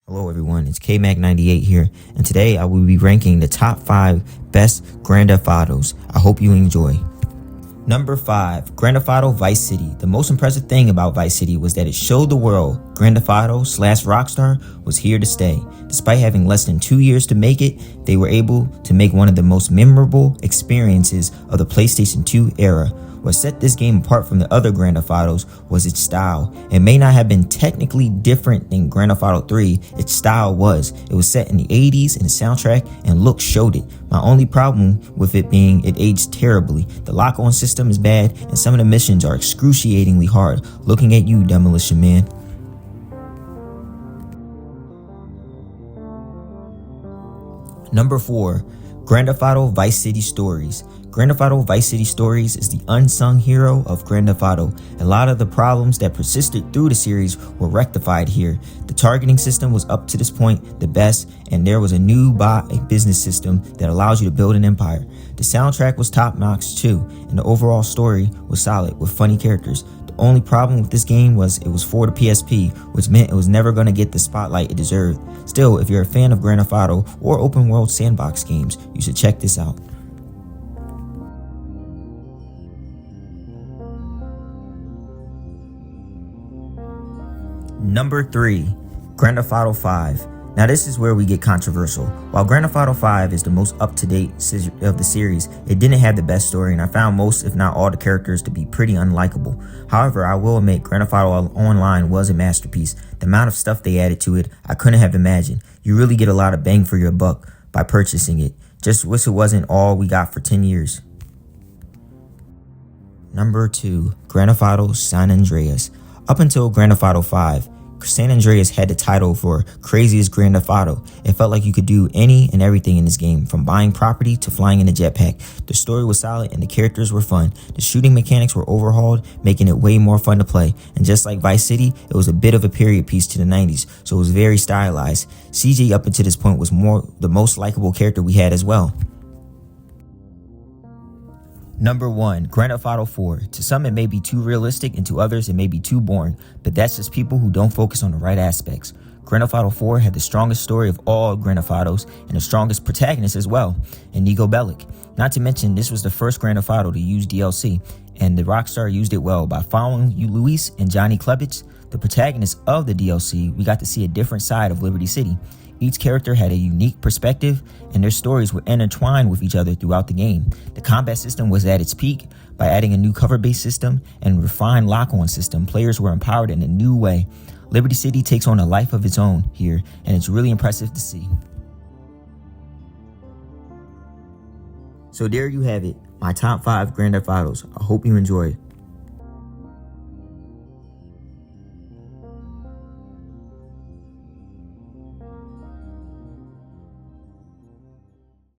Hello everyone, it's KMac98 here, and today I will be ranking the top 5 best Grand Theft Autos. I hope you enjoy. Number 5, Grand Theft Auto Vice City. The most impressive thing about Vice City was that it showed the world Grand Theft Auto / Rockstar was here to stay. Despite having less than 2 years to make it, they were able to make one of the most memorable experiences of the PlayStation 2 era. What set this game apart from the other Grand Theft Autos was its style. It may not have been technically different than Grand Theft Auto 3, its style was. It was set in the 80s and the soundtrack and look showed it. My only problem with it being it aged terribly. The lock-on system is bad and some of the missions are excruciatingly hard. Looking at you, Demolition Man. Number 4, Grand Theft Auto Vice City Stories. Grand Theft Auto Vice City Stories is the unsung hero of Grand Theft Auto. A lot of the problems that persisted through the series were rectified here. The targeting system was up to this point the best, and there was a new business system that allows you to build an empire. The soundtrack was top-notch too, and the overall story was solid with funny characters. The only problem with this game was it was for the PSP, which meant it was never going to get the spotlight it deserved. Still, if you're a fan of Grand Theft Auto or open world sandbox games, you should check this out. Number 3, Grand Theft Auto 5. Now this is where we get controversial. While Grand Theft Auto 5 is the most up-to-date of the series, it didn't have the best story, and I found most, if not all, the characters to be pretty unlikable. However, I will admit Grand Theft Auto Online was a masterpiece. The amount of stuff they added to it, I couldn't have imagined. You really get a lot of bang for your buck by purchasing it. Just wish it wasn't all we got for 10 years. Number 2, Grand Theft Auto San Andreas. Up until Grand Theft Auto 5, San Andreas had the title for craziest Grand Theft Auto. It felt like you could do any and everything in this game, from buying property to flying in a jetpack. The story was solid and the characters were fun. The shooting mechanics were overhauled, making it way more fun to play. And just like Vice City, it was a bit of a period piece to the 90s, so it was very stylized. CJ up until this point was the most likable character we had as well. Number 1, Grand Theft Auto 4. To some it may be too realistic and to others it may be too boring, but that's just people who don't focus on the right aspects. Grand Theft Auto 4 had the strongest story of all Grand Theft Autos and the strongest protagonist as well, in Niko Bellic. Not to mention this was the first Grand Theft Auto to use DLC, and the Rockstar used it well. By following Luis and Johnny Klebitz, the protagonists of the DLC, we got to see a different side of Liberty City. Each character had a unique perspective, and their stories were intertwined with each other throughout the game. The combat system was at its peak. By adding a new cover-based system and refined lock-on system, players were empowered in a new way. Liberty City takes on a life of its own here, and it's really impressive to see. So there you have it, my top 5 Grand Theft Autos. I hope you enjoyed.